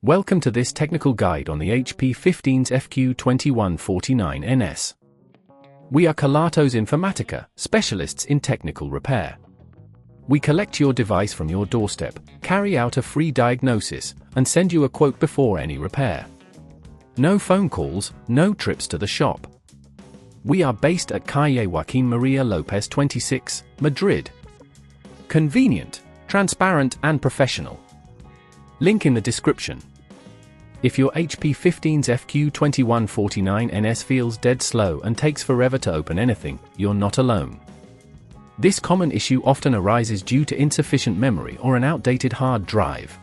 Welcome to this technical guide on the HP15's fq2149ns. We are Kelatos Informatica, specialists in technical repair. We collect your device from your doorstep, carry out a free diagnosis, and send you a quote before any repair. No phone calls, no trips to the shop. We are based at Calle Joaquín María López 26, Madrid. Convenient, transparent and professional. Link in the description. If your HP15's fq2149ns feels dead slow and takes forever to open anything, you're not alone. This common issue often arises due to insufficient memory or an outdated hard drive.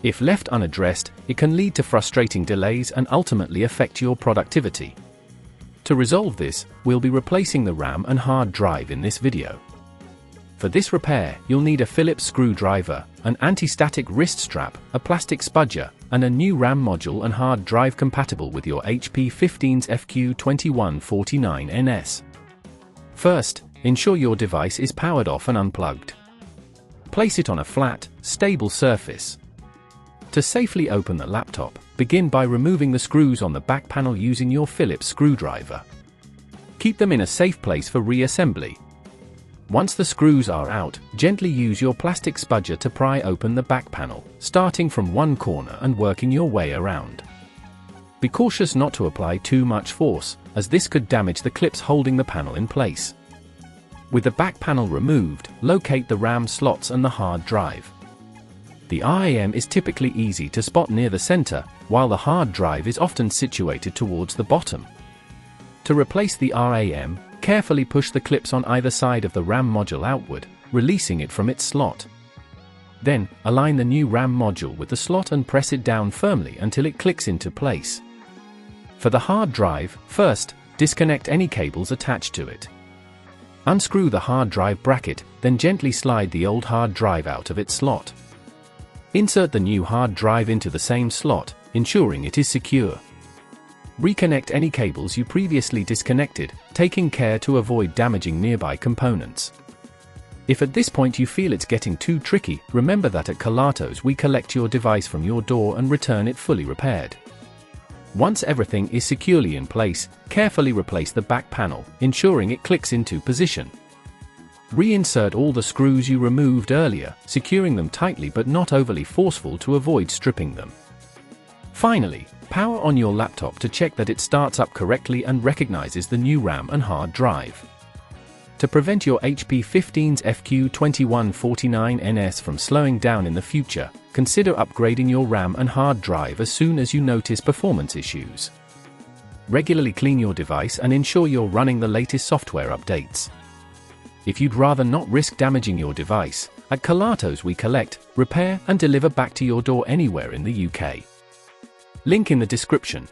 If left unaddressed, it can lead to frustrating delays and ultimately affect your productivity. To resolve this, we'll be replacing the RAM and hard drive in this video. For this repair, you'll need a Phillips screwdriver, an anti-static wrist strap, a plastic spudger, and a new RAM module and hard drive compatible with your HP15's fq2149ns. First, ensure your device is powered off and unplugged. Place it on a flat, stable surface. To safely open the laptop, begin by removing the screws on the back panel using your Phillips screwdriver. Keep them in a safe place for reassembly. Once the screws are out, gently use your plastic spudger to pry open the back panel, starting from one corner and working your way around. Be cautious not to apply too much force, as this could damage the clips holding the panel in place. With the back panel removed, locate the RAM slots and the hard drive. The RAM is typically easy to spot near the center, while the hard drive is often situated towards the bottom. To replace the RAM, carefully push the clips on either side of the RAM module outward, releasing it from its slot. Then, align the new RAM module with the slot and press it down firmly until it clicks into place. For the hard drive, first, disconnect any cables attached to it. Unscrew the hard drive bracket, then gently slide the old hard drive out of its slot. Insert the new hard drive into the same slot, ensuring it is secure. Reconnect any cables you previously disconnected, taking care to avoid damaging nearby components. If at this point you feel it's getting too tricky, remember that at Kelatos we collect your device from your door and return it fully repaired. Once everything is securely in place, carefully replace the back panel, ensuring it clicks into position. Reinsert all the screws you removed earlier, securing them tightly but not overly forceful to avoid stripping them. Finally, power on your laptop to check that it starts up correctly and recognizes the new RAM and hard drive. To prevent your HP15's fq2149ns from slowing down in the future, consider upgrading your RAM and hard drive as soon as you notice performance issues. Regularly clean your device and ensure you're running the latest software updates. If you'd rather not risk damaging your device, at Kelatos we collect, repair and deliver back to your door anywhere in the UK. Link in the description.